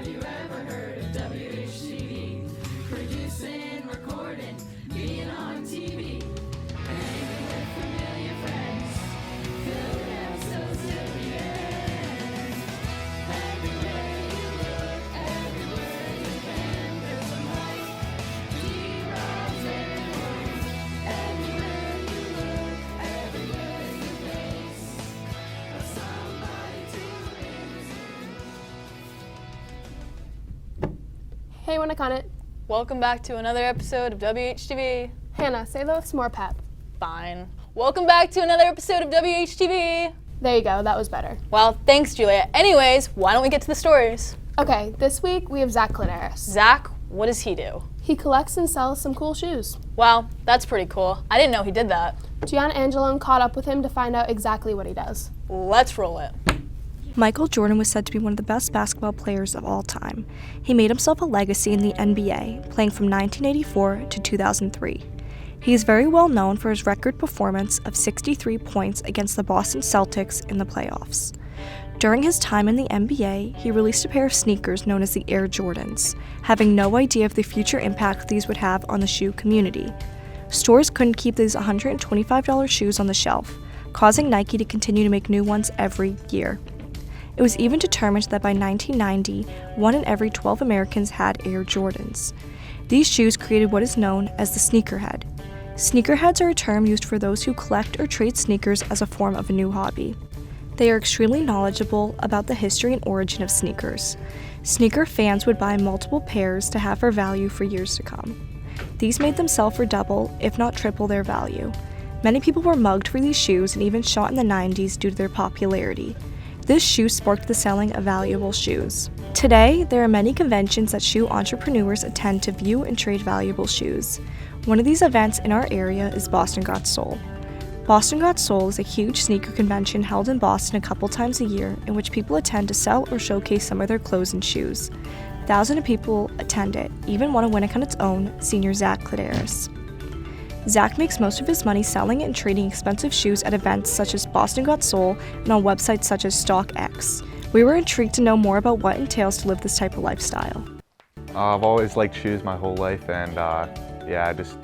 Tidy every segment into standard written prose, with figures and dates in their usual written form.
Have you ever heard of WHTV? Producing, recording, being on TV, hanging with familiar friends, filling episodes till the end. Everywhere you look, everywhere you've been, there's a mic, D-Rob's everywhere. Everywhere you look, everywhere you face, somebody to listen. Hey, wanna con it? Welcome back to another episode of WHTV. Hannah, say that with some more pep. Fine. Welcome back to another episode of WHTV. There you go, that was better. Well, thanks, Julia. Anyways, why don't we get to the stories? Okay, this week we have Zach Clinaris. Zach, what does he do? He collects and sells some cool shoes. Wow, that's pretty cool. I didn't know he did that. Gianna Angelone caught up with him to find out exactly what he does. Let's roll it. Michael Jordan was said to be one of the best basketball players of all time. He made himself a legacy in the NBA, playing from 1984 to 2003. He is very well known for his record performance of 63 points against the Boston Celtics in the playoffs. During his time in the NBA, he released a pair of sneakers known as the Air Jordans, having no idea of the future impact these would have on the shoe community. Stores couldn't keep these $125 shoes on the shelf, causing Nike to continue to make new ones every year. It was even determined that by 1990, 1 in every 12 Americans had Air Jordans. These shoes created what is known as the sneakerhead. Sneakerheads are a term used for those who collect or trade sneakers as a form of a new hobby. They are extremely knowledgeable about the history and origin of sneakers. Sneaker fans would buy multiple pairs to have for value for years to come. These made them sell for double, if not triple, their value. Many people were mugged for these shoes and even shot in the 90s due to their popularity. This shoe sparked the selling of valuable shoes. Today, there are many conventions that shoe entrepreneurs attend to view and trade valuable shoes. One of these events in our area is Boston Got Soul. Boston Got Soul is a huge sneaker convention held in Boston a couple times a year in which people attend to sell or showcase some of their clothes and shoes. Thousands of people attend it, even one to win it on its own, senior Zach Clinaris. Zach makes most of his money selling and trading expensive shoes at events such as Boston Got Soul and on websites such as StockX. We were intrigued to know more about what it entails to live this type of lifestyle. I've always liked shoes my whole life, and I just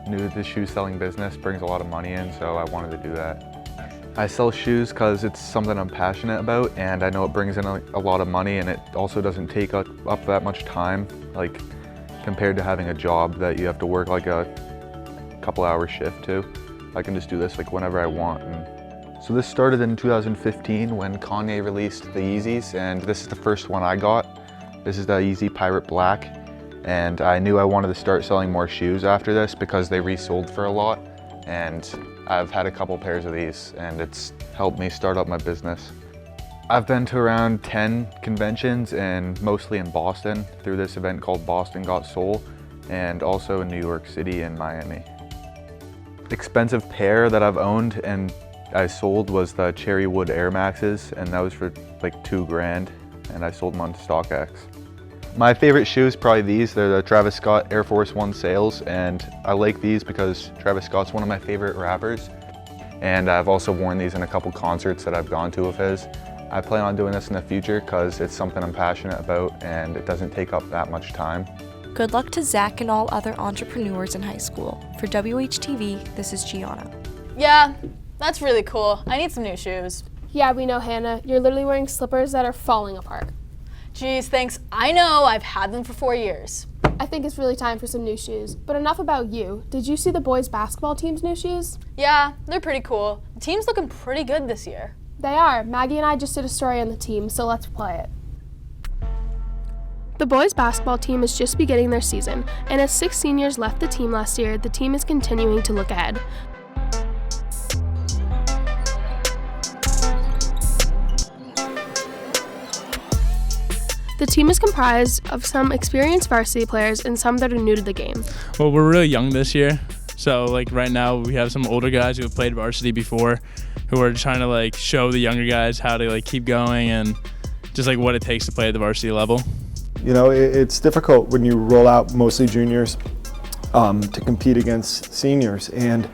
knew that the shoe selling business brings a lot of money in, so I wanted to do that. I sell shoes because it's something I'm passionate about, and I know it brings in a lot of money, and it also doesn't take up that much time, like compared to having a job that you have to work like a couple-hour shift to. I can just do this like whenever I want. And so this started in 2015 when Kanye released the Yeezys, and this is the first one I got. This is the Yeezy Pirate Black, and I knew I wanted to start selling more shoes after this because they resold for a lot, and I've had a couple pairs of these, and it's helped me start up my business. I've been to around 10 conventions, and mostly in Boston through this event called Boston Got Soul, and also in New York City and Miami. Expensive pair that I've owned and I sold was the Cherry Wood Air Maxes, and that was for like $2,000, and I sold them on StockX. My favorite shoes, probably these. They're the Travis Scott Air Force One Sales, and I like these because Travis Scott's one of my favorite rappers, and I've also worn these in a couple concerts that I've gone to of his. I plan on doing this in the future because it's something I'm passionate about and it doesn't take up that much time. Good luck to Zach and all other entrepreneurs in high school. For WHTV, this is Gianna. Yeah, that's really cool. I need some new shoes. Yeah, we know, Hannah. You're literally wearing slippers that are falling apart. Geez, thanks. I know, I've had them for 4 years. I think it's really time for some new shoes. But enough about you. Did you see the boys' basketball team's new shoes? Yeah, they're pretty cool. The team's looking pretty good this year. They are. Maggie and I just did a story on the team, so let's play it. The boys' basketball team is just beginning their season, and as 6 seniors left the team last year, the team is continuing to look ahead. The team is comprised of some experienced varsity players and some that are new to the game. Well, we're really young this year, so like right now we have some older guys who have played varsity before, who are trying to like show the younger guys how to like keep going and just like what it takes to play at the varsity level. You know, it's difficult when you roll out mostly juniors to compete against seniors, and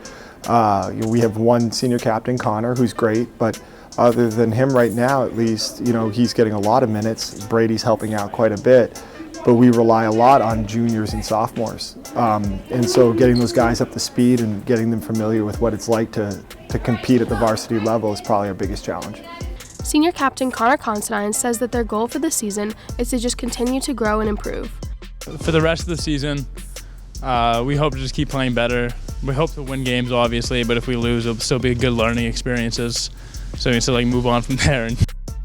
We have one senior captain, Connor, who's great, but other than him right now, at least, he's getting a lot of minutes. Brady's helping out quite a bit, but we rely a lot on juniors and sophomores. And so getting those guys up to speed and getting them familiar with what it's like to compete at the varsity level is probably our biggest challenge. Senior captain Connor Constantine says that their goal for the season is to just continue to grow and improve. For the rest of the season, we hope to just keep playing better. We hope to win games, obviously, but if we lose, it'll still be good learning experiences. So we need to move on from there.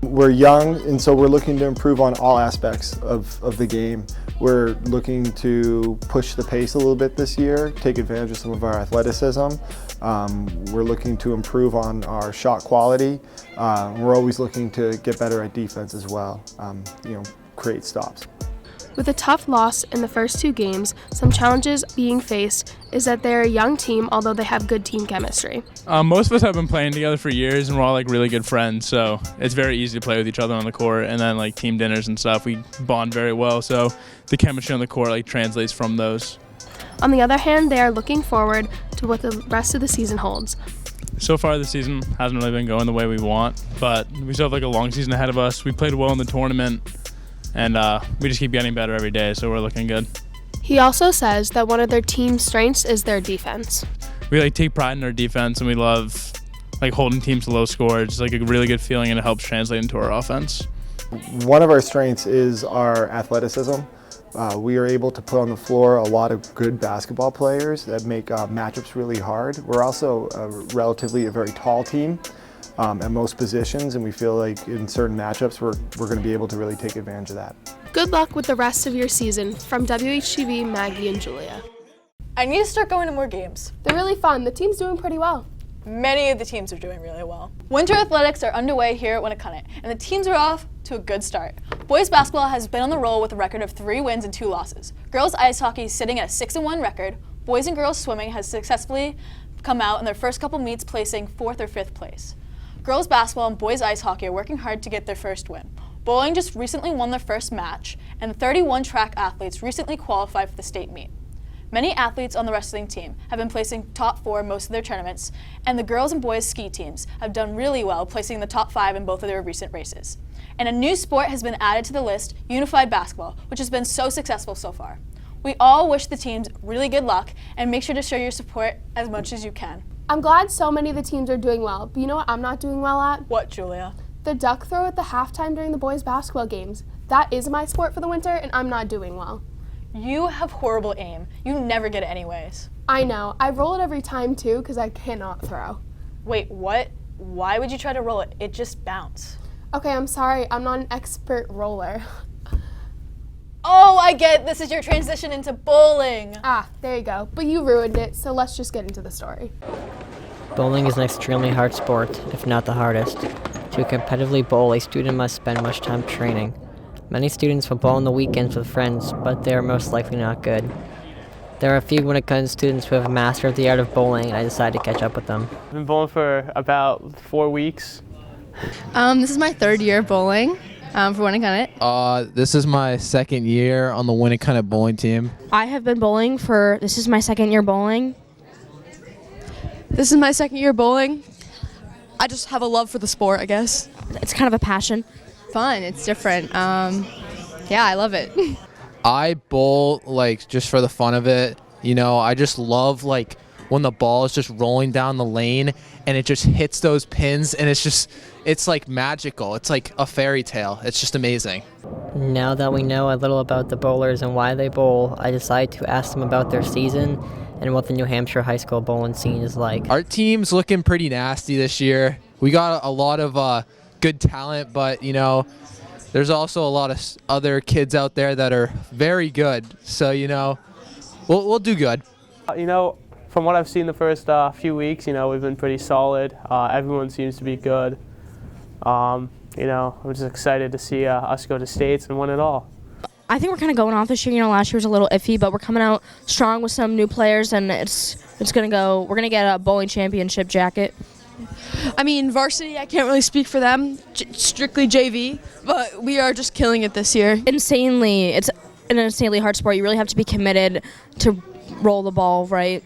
We're young, and so we're looking to improve on all aspects of the game. We're looking to push the pace a little bit this year, take advantage of some of our athleticism. We're looking to improve on our shot quality. We're always looking to get better at defense as well, create stops. With a tough loss in the first 2 games, some challenges being faced is that they're a young team, although they have good team chemistry. Most of us have been playing together for years, and we're all really good friends, so it's very easy to play with each other on the court. And then team dinners and stuff, we bond very well, so the chemistry on the court translates from those. On the other hand, they are looking forward to what the rest of the season holds. So far, the season hasn't really been going the way we want, but we still have a long season ahead of us. We played well in the tournament. And we just keep getting better every day, so we're looking good. He also says that one of their team's strengths is their defense. We take pride in our defense, and we love holding teams to low scores. It's a really good feeling, and it helps translate into our offense. One of our strengths is our athleticism. We are able to put on the floor a lot of good basketball players that make matchups really hard. We're also relatively a very tall team. At most positions, and we feel like in certain matchups we're going to be able to really take advantage of that. Good luck with the rest of your season. From WHTV, Maggie and Julia. I need to start going to more games. They're really fun. The team's doing pretty well. Many of the teams are doing really well. Winter athletics are underway here at Winnacunnet, and the teams are off to a good start. Boys basketball has been on the roll with a record of 3 wins and 2 losses. Girls ice hockey is sitting at a 6-1 record. Boys and girls swimming has successfully come out in their first couple meets, placing 4th or 5th place. Girls basketball and boys ice hockey are working hard to get their first win. Bowling just recently won their first match, and 31 track athletes recently qualified for the state meet. Many athletes on the wrestling team have been placing top 4 in most of their tournaments, and the girls and boys ski teams have done really well, placing in the top 5 in both of their recent races. And a new sport has been added to the list, unified basketball, which has been so successful so far. We all wish the teams really good luck, and make sure to show your support as much as you can. I'm glad so many of the teams are doing well, but you know what I'm not doing well at? What, Julia? The duck throw at the halftime during the boys' basketball games. That is my sport for the winter, and I'm not doing well. You have horrible aim. You never get it anyways. I know. I roll it every time, too, because I cannot throw. Wait, what? Why would you try to roll it? It just bounced. Okay, I'm sorry. I'm not an expert roller. Oh, I get it. This is your transition into bowling. Ah, there you go. But you ruined it, so let's just get into the story. Bowling is an extremely hard sport, if not the hardest. To competitively bowl, a student must spend much time training. Many students will bowl on the weekends with friends, but they are most likely not good. There are a few Winnacunnet students who have mastered the art of bowling, and I decided to catch up with them. I've been bowling for about 4 weeks. This is my 3rd year of bowling for Winnacunnet. This is my 2nd year on the Winnacunnet bowling team. I have been bowling this is my 2nd year bowling. This is my 2nd year bowling. I just have a love for the sport, I guess. It's kind of a passion. Fun, it's different. Yeah, I love it. I bowl just for the fun of it. I just love when the ball is just rolling down the lane and it just hits those pins, and it's magical. It's like a fairy tale. It's just amazing. Now that we know a little about the bowlers and why they bowl, I decided to ask them about their season and what the New Hampshire high school bowling scene is like. Our team's looking pretty nasty this year. We got a lot of good talent, but there's also a lot of other kids out there that are very good. So we'll do good. From what I've seen the first few weeks, we've been pretty solid. Everyone seems to be good. I'm just excited to see us go to states and win it all. I think we're kind of going off this year. Last year was a little iffy, but we're coming out strong with some new players, and it's gonna go. We're gonna get a bowling championship jacket. I mean, varsity, I can't really speak for them, strictly JV, but we are just killing it this year. It's an insanely hard sport. You really have to be committed to roll the ball right.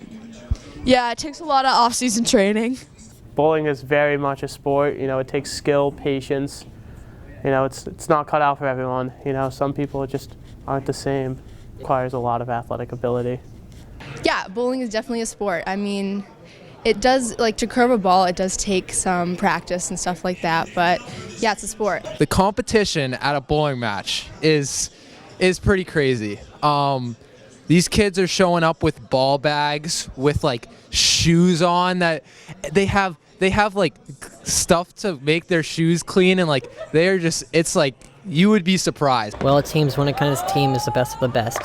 Yeah, it takes a lot of off-season training. Bowling is very much a sport. You know, it takes skill, patience. You know, it's not cut out for everyone. You know, some people just aren't the same. It requires a lot of athletic ability. Yeah, bowling is definitely a sport. I mean, it does, like, to curve a ball, it does take some practice and stuff like that, but yeah, it's a sport. The competition at a bowling match is pretty crazy. These kids are showing up with ball bags, with like shoes on that they have like stuff to make their shoes clean, and like they're just, it's like you would be surprised. Well, it seems Winniconnett's team is the best of the best.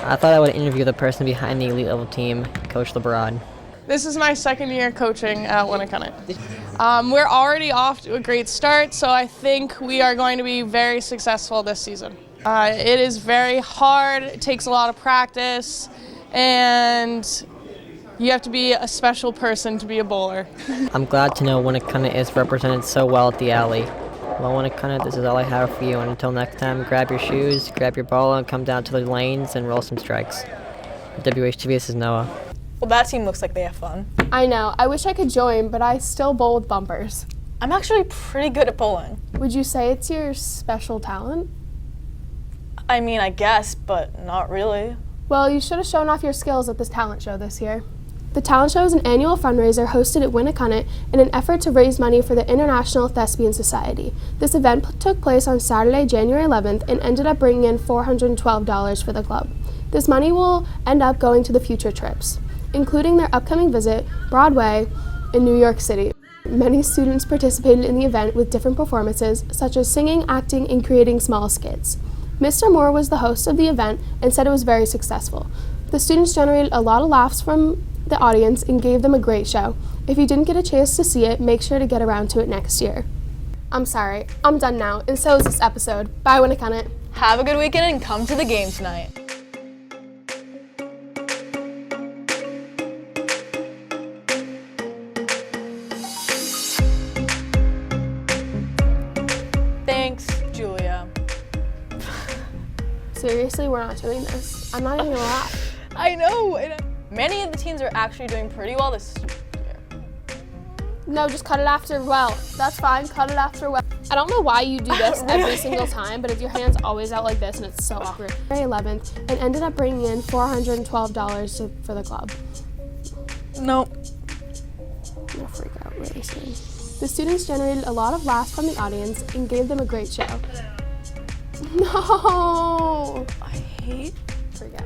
I thought I would interview the person behind the elite level team, Coach LeBron. This is my second year coaching at Winniconnett. We're already off to a great start, so I think we are going to be very successful this season. It is very hard, it takes a lot of practice, and you have to be a special person to be a bowler. I'm glad to know Winniconnett is represented so well at the alley. Well, Winniconnett, this is all I have for you, and until next time, grab your shoes, grab your ball, and come down to the lanes and roll some strikes. WHTV, this is Noah. Well, that team looks like they have fun. I know. I wish I could join, but I still bowl with bumpers. I'm actually pretty good at bowling. Would you say it's your special talent? I mean, I guess, but not really. Well, you should have shown off your skills at this talent show this year. The talent show is an annual fundraiser hosted at Winniconnett in an effort to raise money for the International Thespian Society. This event took place on Saturday, January 11th, and ended up bringing in $412 for the club. This money will end up going to the future trips, including their upcoming visit, Broadway, in New York City. Many students participated in the event with different performances, such as singing, acting, and creating small skits. Mr. Moore was the host of the event and said it was very successful. The students generated a lot of laughs from the audience and gave them a great show. If you didn't get a chance to see it, make sure to get around to it next year. I'm sorry, I'm done now, and so is this episode. Bye, Winniconnett. Have a good weekend and come to the game tonight. Thanks, Julia. Seriously, we're not doing this. I'm not even gonna laugh. I know. Many of the teams are actually doing pretty well this year. No, just cut it after well. That's fine, cut it after well. I don't know why you do this every single time, but if your hand's always out like this and it's so awkward. January 11th, and ended up bringing in $412 for the club. Nope. I'm gonna freak out really soon. The students generated a lot of laughs from the audience and gave them a great show. No! I hate freak out.